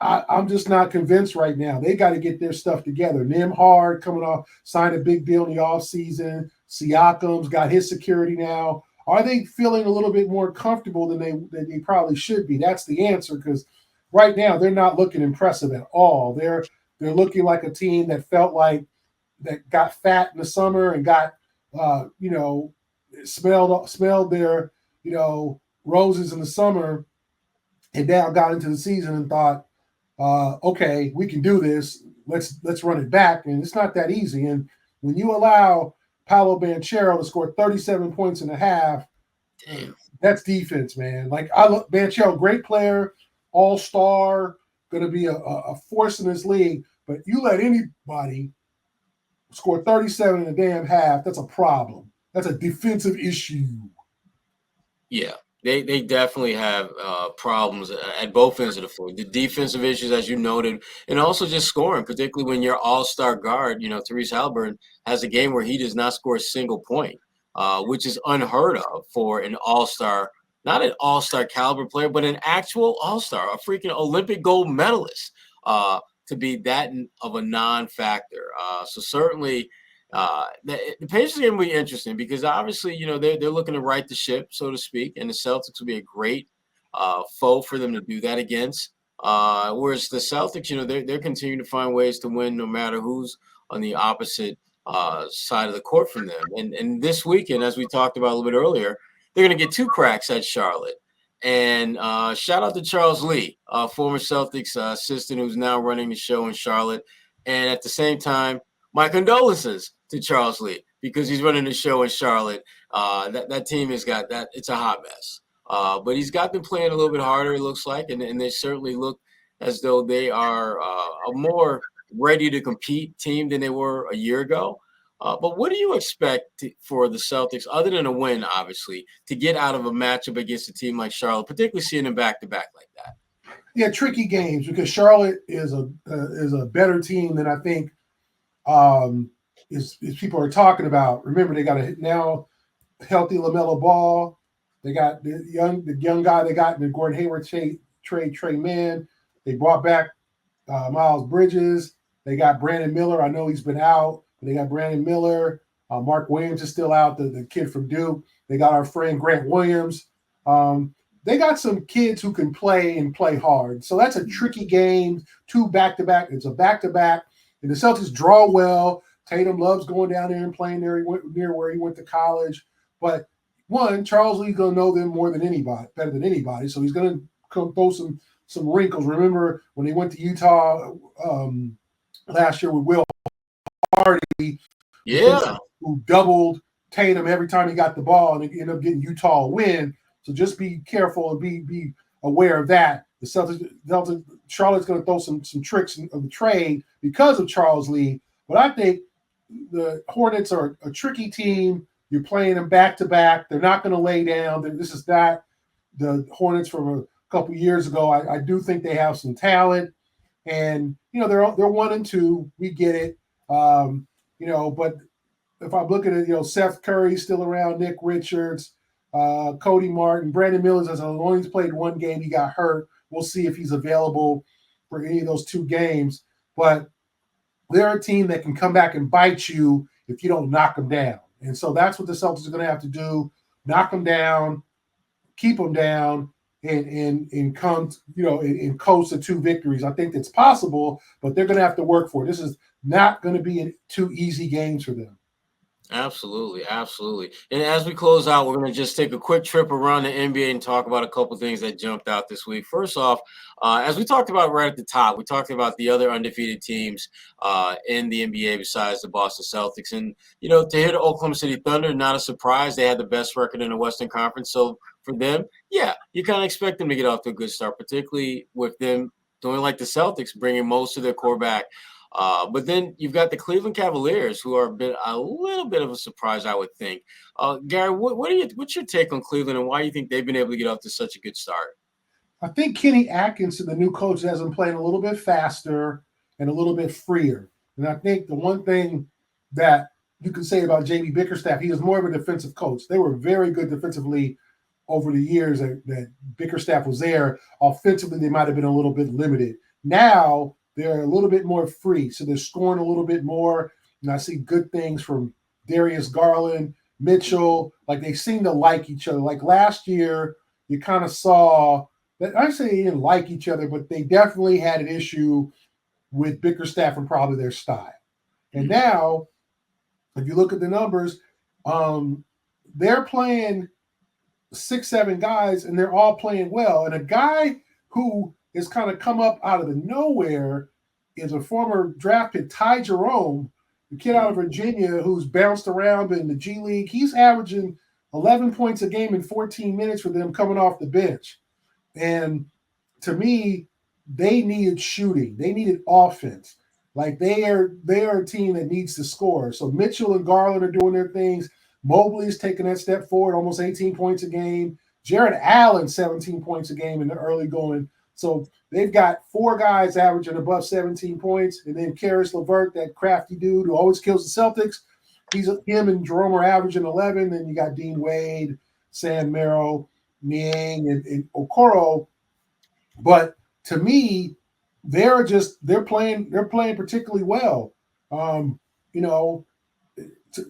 I'm just not convinced right now. They got to get their stuff together. Nembhard coming off, signed a big deal in the offseason. Siakam's got his security now. Are they feeling a little bit more comfortable than they probably should be? That's the answer, because right now they're not looking impressive at all. They're looking like a team that felt like that got fat in the summer and got smelled their roses in the summer, and now got into the season and thought, okay, we can do this. Let's run it back. And it's not that easy. And when you allow Paolo Banchero to score 37 points in a half, that's defense, man. Like, I look, Banchero, great player, all-star, going to be a force in this league. But you let anybody score 37 in a damn half, that's a problem. That's a defensive issue. Yeah. They definitely have problems at both ends of the floor. The defensive issues, as you noted, and also just scoring, particularly when your all-star guard, Therese Halliburton, has a game where he does not score a single point, which is unheard of for an all-star, not an all-star caliber player, but an actual all-star, a freaking Olympic gold medalist, to be that of a non-factor. So certainly – the Pacers game will be interesting because obviously, they're looking to right the ship, so to speak, and the Celtics will be a great foe for them to do that against. Whereas the Celtics, they're continuing to find ways to win no matter who's on the opposite side of the court from them. And this weekend, as we talked about a little bit earlier, they're going to get 2 cracks at Charlotte. And shout out to Charles Lee, former Celtics assistant who's now running the show in Charlotte. And at the same time, my condolences to Charles Lee because he's running the show in Charlotte. That team has got that. It's a hot mess. But he's got them playing a little bit harder, it looks like, and they certainly look as though they are a more ready to compete team than they were a year ago. But what do you expect for the Celtics, other than a win, obviously, to get out of a matchup against a team like Charlotte, particularly seeing them back-to-back like that? Yeah, tricky games because Charlotte is a better team than I think is people are talking about. Remember, they got a now healthy LaMelo Ball. They got the young guy they got in the Gordon Hayward trade, Trey Mann. They brought back Miles Bridges. They got Brandon Miller. I know he's been out, but they got Brandon Miller. Mark Williams is still out, the kid from Duke. They got our friend Grant Williams. They got some kids who can play and play hard. So that's a tricky game. 2 back-to-back. It's a back-to-back. And the Celtics draw well. Tatum loves going down there and playing there. He went near where he went to college. But one, Charles Lee's going to know them more than anybody, better than anybody. So he's going to come throw some wrinkles. Remember when he went to Utah last year with Will Hardy, yeah, who doubled Tatum every time he got the ball, and they ended up getting Utah a win. So just be careful and be aware of that. The Celtics, Charlotte's going to throw some tricks of the trade because of Charles Lee. But I think the Hornets are a tricky team. You're playing them back to back. They're not going to lay down. This is not the Hornets from a couple years ago. I do think they have some talent, and they're 1-2. We get it. But if I'm looking at Seth Curry's still around, Nick Richards, Cody Martin, Brandon Mills has only played one game. He got hurt. We'll see if he's available for any of those 2 games. But they're a team that can come back and bite you if you don't knock them down. And so that's what the Celtics are going to have to do: knock them down, keep them down, and come, and coast to 2 victories. I think it's possible, but they're going to have to work for it. This is not going to be 2 easy games for them. Absolutely, absolutely. And as we close out, we're going to just take a quick trip around the NBA and talk about a couple things that jumped out this week. First off, as we talked about right at the top, we talked about the other undefeated teams in the NBA besides the Boston Celtics. And, to hear the Oklahoma City Thunder, not a surprise. They had the best record in the Western Conference. So for them, yeah, you kind of expect them to get off to a good start, particularly with them doing like the Celtics, bringing most of their core back. But then you've got the Cleveland Cavaliers, who are a little bit of a surprise, I would think. Gary, what's your take on Cleveland, and why do you think they've been able to get off to such a good start? I think Kenny Atkinson, the new coach, has them playing a little bit faster and a little bit freer. And I think the one thing that you can say about J.B. Bickerstaff, he was more of a defensive coach. They were very good defensively over the years that Bickerstaff was there. Offensively, they might have been a little bit limited. Now they're a little bit more free, so they're scoring a little bit more. And I see good things from Darius Garland, Mitchell. Like, they seem to like each other. Like last year, you kind of saw that. I say they didn't like each other, but they definitely had an issue with Bickerstaff and probably their style. And now, if you look at the numbers, they're playing 6-7 guys, and they're all playing well. And a guy who has kind of come up out of the nowhere is a former draft pick, Ty Jerome, the kid out of Virginia who's bounced around in the G League. He's averaging 11 points a game in 14 minutes for them coming off the bench. And to me, they needed shooting. They needed offense. Like, they are a team that needs to score. So Mitchell and Garland are doing their things. Mobley's taking that step forward, almost 18 points a game. Jared Allen, 17 points a game in the early going. So they've got 4 guys averaging above 17 points. And then Karis LeVert, that crafty dude who always kills the Celtics, him and Jerome are averaging 11. Then you got Dean Wade, Sam Merrill, Niang, and Okoro. But to me, they're playing particularly well.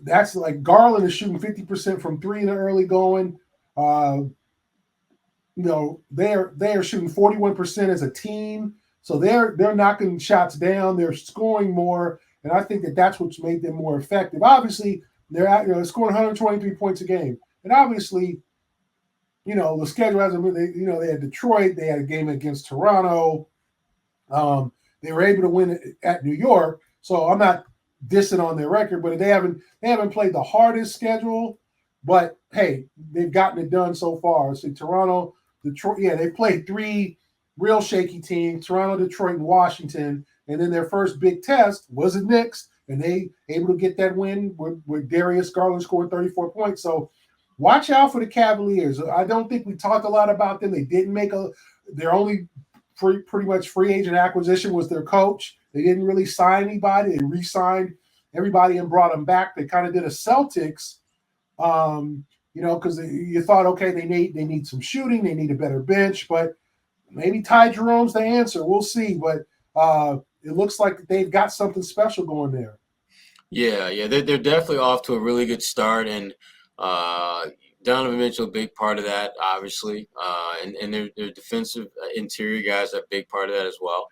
That's like Garland is shooting 50% from 3 in the early going. They are shooting 41% as a team, so they're knocking shots down. They're scoring more, and I think that's what's made them more effective. Obviously, they're scoring 123 points a game, and obviously, the schedule hasn't really. They had Detroit, they had a game against Toronto. They were able to win at New York, so I'm not dissing on their record, but they haven't played the hardest schedule. But hey, they've gotten it done so far. So Toronto, Detroit, they played 3 real shaky teams: Toronto, Detroit, and Washington. And then their first big test was the Knicks, and they able to get that win with Darius Garland scoring 34 points. So watch out for the Cavaliers. I don't think we talked a lot about them. They didn't make their only pretty much free agent acquisition was their coach. They didn't really sign anybody. They re-signed everybody and brought them back. They kind of did a Celtics, because you thought, okay, they need some shooting. They need a better bench, but maybe Ty Jerome's the answer. We'll see. But it looks like they've got something special going there. Yeah, they're definitely off to a really good start, and Donovan Mitchell, a big part of that, obviously, and their defensive interior guys are a big part of that as well.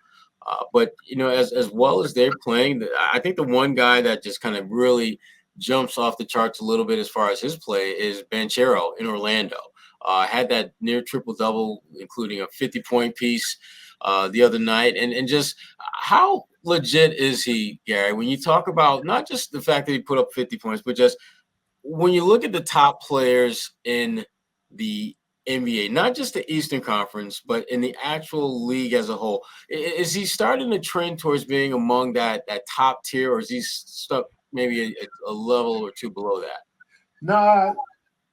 But as well as they're playing, I think the one guy that just kind of really jumps off the charts a little bit as far as his play is Banchero in Orlando. Had that near triple-double, including a 50-point piece the other night. And just how legit is he, Gary, when you talk about not just the fact that he put up 50 points, but just when you look at the top players in the NBA, not just the Eastern Conference, but in the actual league as a whole? Is he starting to trend towards being among that top tier, or is he stuck maybe a level or two below that? Nah,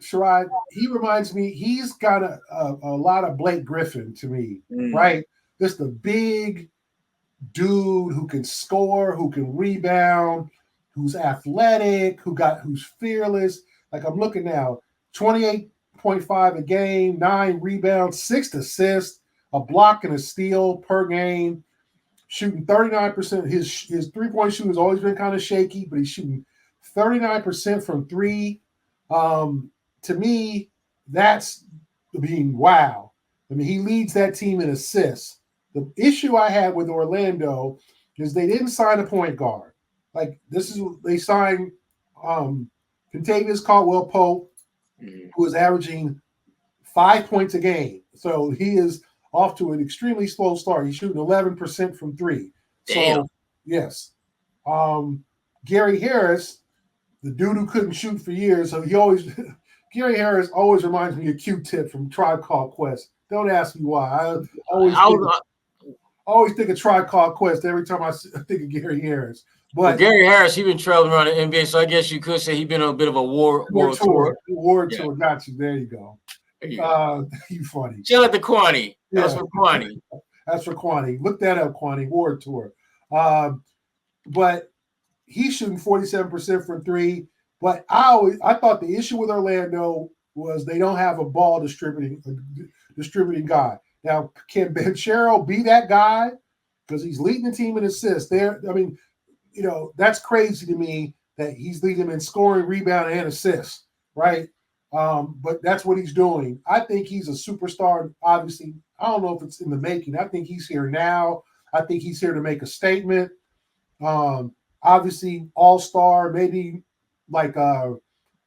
Sherrod, he reminds me, he's got a lot of Blake Griffin to me, right? Just a big dude who can score, who can rebound, who's athletic, who's fearless. Like I'm looking now, 28.5 a game, 9 rebounds, 6 assists, a block and a steal per game, shooting 39%. His three-point shooting has always been kind of shaky, but he's shooting 39% from three. To me, that's being wow. I mean, he leads that team in assists. The issue I had with Orlando is they didn't sign a point guard. Like they signed Contavious Caldwell-Pope, who is averaging 5 points a game. So he is off to an extremely slow start. He's shooting 11% from three. Damn. So yes. Gary Harris, the dude who couldn't shoot for years, so Gary Harris always reminds me of Q-Tip from Tribe Called Quest. Don't ask me why. I always think of Tribe Called Quest every time I think of Gary Harris. But Gary Harris, he's been traveling around the NBA, so I guess you could say he's been on a bit of a war tour. Tour. Got you. There you go. You funny. Shout out to Kwani. That's for Kwani. That's for Kwani. Look that up, Kwani. War tour. But he's shooting 47% from three. But I thought the issue with Orlando was they don't have a ball distributing guy. Now, can Banchero be that guy? Because he's leading the team in assists. That's crazy to me that he's leading them in scoring, rebound, and assists, right? But that's what he's doing. I think he's a superstar. Obviously, I don't know if it's in the making. I think he's here now. I think he's here to make a statement. Obviously, All-Star, maybe like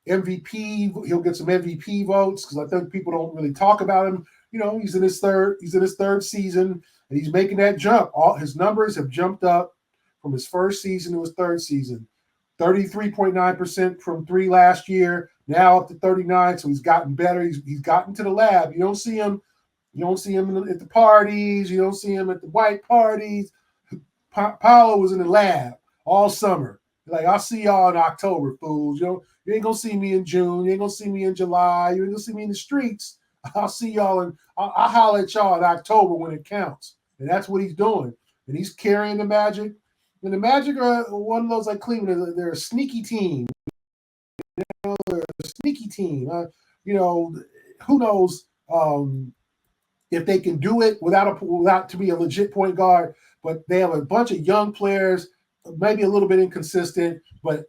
MVP. He'll get some MVP votes because I think people don't really talk about him. He's in his third season, and he's making that jump. All his numbers have jumped up from his first season to his third season. 33.9% from three last year, now up to 39. So he's gotten better. He's gotten to the lab. You don't see him at the parties. You don't see him at the white parties. Paolo was in the lab all summer. Like, I'll see y'all in October, fools. You ain't gonna see me in June. You ain't gonna see me in July. You ain't gonna see me in the streets. I'll see y'all and I'll holler at y'all in October when it counts. And that's what he's doing. And he's carrying the Magic. And the Magic are one of those like Cleveland. They're a sneaky team. They're a sneaky team. Who knows if they can do it without to be a legit point guard. But they have a bunch of young players, maybe a little bit inconsistent. But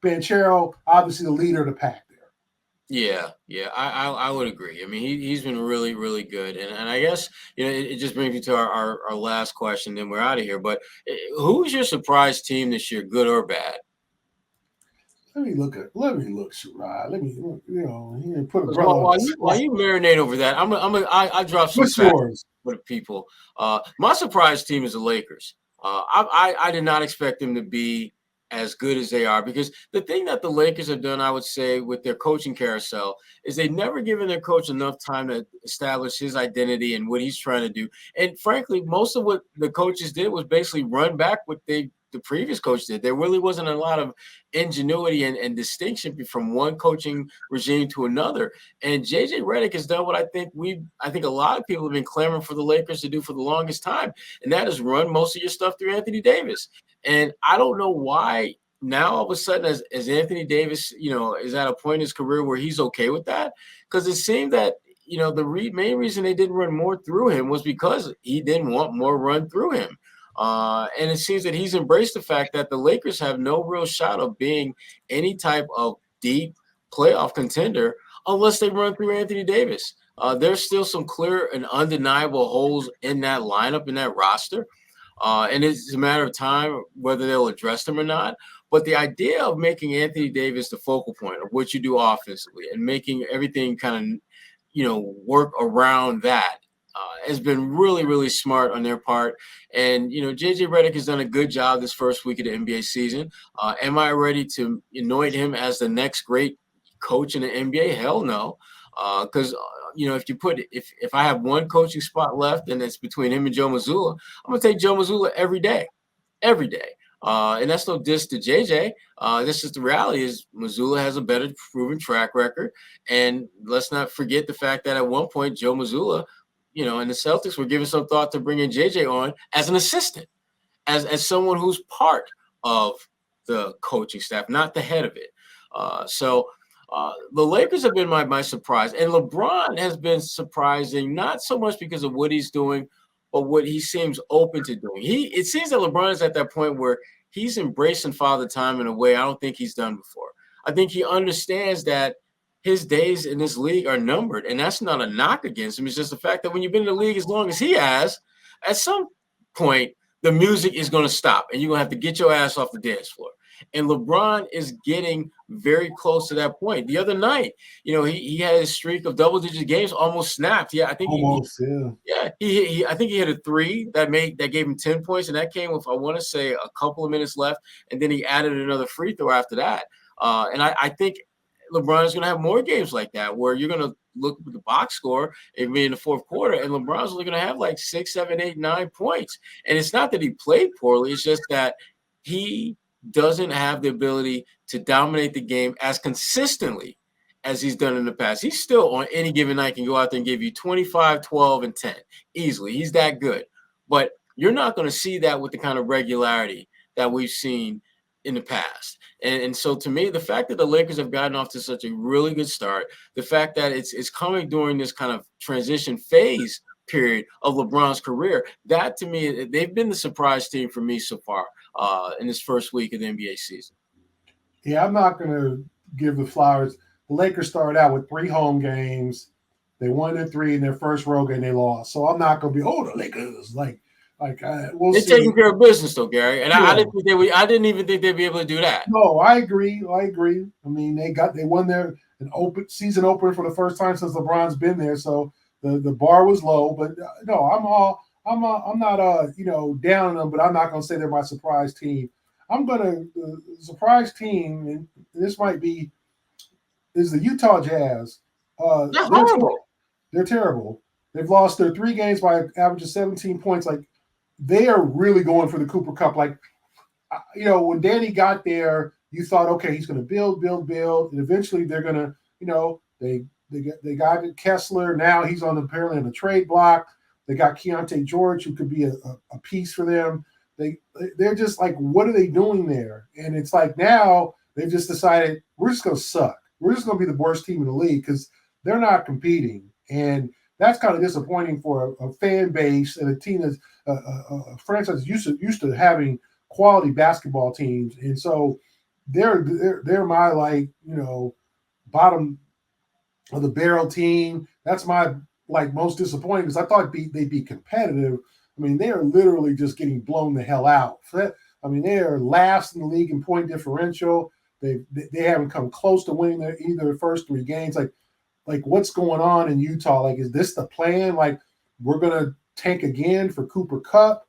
Banchero, obviously the leader of the pack there. Yeah, I would agree. I mean, he's been really, really good, and I guess it just brings me to our last question, then we're out of here. But who's your surprise team this year, good or bad? Let me look, Sherrod. Let me put a while you marinate over that. I drop some facts for the people. My surprise team is the Lakers. I did not expect them to be as good as they are, because the thing that the Lakers have done, I would say, with their coaching carousel is they've never given their coach enough time to establish his identity and what he's trying to do. And frankly, most of what the coaches did was basically run back what the previous coach did. There really wasn't a lot of ingenuity and distinction from one coaching regime to another. And JJ Redick has done what I think a lot of people have been clamoring for the Lakers to do for the longest time, and that is run most of your stuff through Anthony Davis. And I don't know why now all of a sudden as Anthony Davis, is at a point in his career where he's okay with that, because it seemed that the main reason they didn't run more through him was because he didn't want more run through him. And it seems that he's embraced the fact that the Lakers have no real shot of being any type of deep playoff contender unless they run through Anthony Davis. There's still some clear and undeniable holes in that lineup, in that roster. And it's a matter of time whether they'll address them or not. But the idea of making Anthony Davis the focal point of what you do offensively and making everything kind of, work around that has been really, really smart on their part. And, JJ Redick has done a good job this first week of the NBA season. Am I ready to anoint him as the next great coach in the NBA? Hell no. Because if I have one coaching spot left and it's between him and Joe Mazzulla, I'm gonna take Joe Mazzulla every day. And that's no diss to JJ. This is the reality is Mazzulla has a better proven track record. And let's not forget the fact that at one point, Joe Mazzulla, and the Celtics were giving some thought to bringing JJ on as an assistant, as someone who's part of the coaching staff, not the head of it. So the Lakers have been my surprise. And LeBron has been surprising, not so much because of what he's doing, but what he seems open to doing. It seems that LeBron is at that point where he's embracing father time in a way I don't think he's done before. I think he understands that his days in this league are numbered, and that's not a knock against him. It's just the fact that when you've been in the league as long as he has, at some point, the music is going to stop, and you're going to have to get your ass off the dance floor. And LeBron is getting very close to that point. The other night, he had a streak of double-digit games almost snapped. Yeah, I think I think he hit a three that gave him 10 points, and that came with, I want to say, a couple of minutes left, and then he added another free throw after that. And I think LeBron is going to have more games like that where you're going to look at the box score and be in the fourth quarter, and LeBron's only going to have like 6, 7, 8, 9 points. And it's not that he played poorly; it's just that he doesn't have the ability to dominate the game as consistently as he's done in the past. He's still on any given night can go out there and give you 25, 12, and 10 easily. He's that good. But you're not going to see that with the kind of regularity that we've seen in the past. And so to me, the fact that the Lakers have gotten off to such a really good start, the fact that it's coming during this kind of transition phase period of LeBron's career, that to me, they've been the surprise team for me so far in this first week of the NBA season. Yeah, I'm not going to give the flowers. The Lakers started out with 3 home games. They won their 3 in their first road game. They lost. So I'm not going to be, the Lakers. We'll They're see. Taking care of business, though, Gary. And yeah. I didn't even think they'd be able to do that. No, I agree. I mean, they won an open season opener for the first time since LeBron's been there. So the bar was low. But no, I'm not down on them. But I'm not going to say they're my surprise team. I'm going to the surprise team, and this might be, is the Utah Jazz. They're horrible. They're terrible. They've lost their 3 games by an average of 17 points. They are really going for the Cooper Cup. When Danny got there, you thought, okay, he's going to build, and eventually they're going to, they got Kessler. Now he's apparently on the trade block. They got Keontae George, who could be a piece for them. They're just what are they doing there? And it's now they've just decided we're just going to suck. We're just going to be the worst team in the league because they're not competing. And that's kind of disappointing for a fan base and a team that's a franchise used to having quality basketball teams. And so they're my bottom of the barrel team. That's my most disappointing because I thought they'd be competitive. I mean, they are literally just getting blown the hell out. I mean, they are last in the league in point differential. They haven't come close to winning either the first 3 games. What's going on in Utah? Is this the plan? We're going to tank again for Cooper Cup?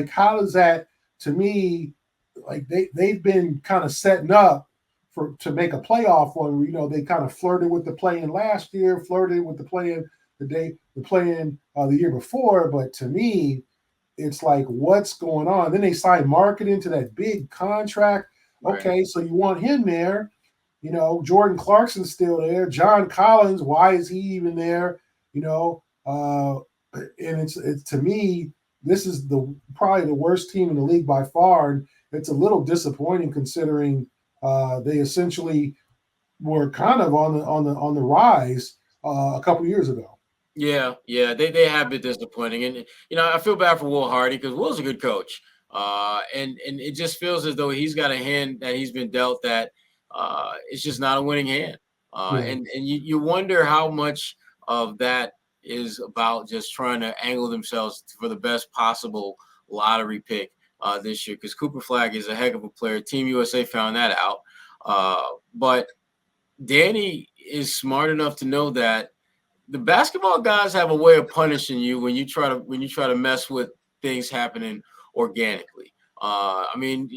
How does that, to me, they've been kind of setting up to make a playoff one where, they kind of flirted with the play-in last year, flirted with the play-in the year before. But to me, it's what's going on? Then they signed Marketing to that big contract. Right. Okay, so you want him there. Jordan Clarkson's still there. John Collins, why is he even there? And it's to me, this is probably the worst team in the league by far. And it's a little disappointing considering they essentially were kind of on the rise a couple years ago. Yeah, they have been disappointing, and I feel bad for Will Hardy because Will's a good coach, and it just feels as though he's got a hand that he's been dealt that it's just not a winning hand, and you wonder how much of that is about just trying to angle themselves for the best possible lottery pick this year because Cooper Flagg is a heck of a player. Team USA found that out, but Danny is smart enough to know that the basketball guys have a way of punishing you when you try to mess with things happening organically. I mean, and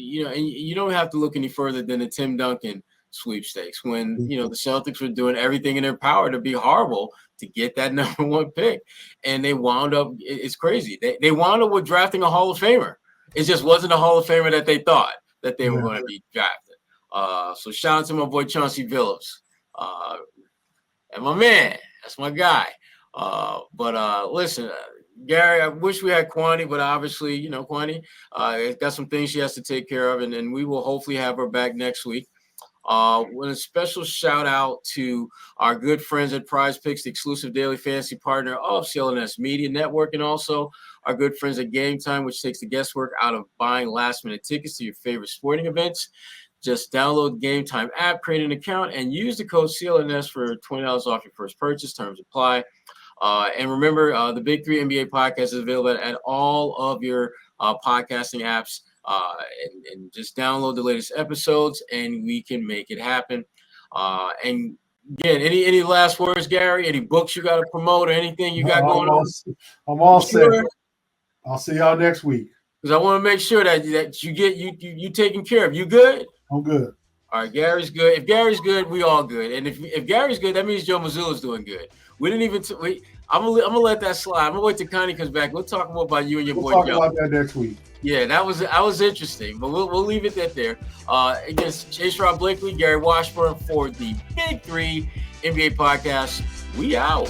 you don't have to look any further than the Tim Duncan sweepstakes when, the Celtics were doing everything in their power to be horrible to get that number 1 pick. And they wound up, it's crazy. They wound up with drafting a Hall of Famer. It just wasn't a Hall of Famer that they thought that they were going to be drafted. So shout out to my boy Chauncey Billups. And my man, that's my guy. But listen, Gary, I wish we had Kwani, but obviously, Kwani got some things she has to take care of, and we will hopefully have her back next week. With a special shout out to our good friends at Prize Picks, the exclusive daily fantasy partner of CLNS Media Network, and also our good friends at Game Time, which takes the guesswork out of buying last-minute tickets to your favorite sporting events. Just download the Game Time app, create an account, and use the code CLNS for $20 off your first purchase. Terms apply. And remember, the Big Three NBA podcast is available at all of your podcasting apps. And just download the latest episodes, and we can make it happen. And again, any last words, Gary? Any books you got to promote or anything you got going on? I'm all set. I'll see y'all next week. Because I want to make sure that you get you taken care of. You good? I'm good. All right, Gary's good. If Gary's good, we all good. And if Gary's good, that means Joe Mazzulla's doing good. We didn't even I'm gonna let that slide. I'm gonna wait till Connie comes back. We'll talk more about you and your boy Joe. We'll talk about that next week. Yeah, that was interesting, but we'll leave it at there. Against Sherrod, Blakley, Gary Washburn for the Big Three NBA podcast. We out.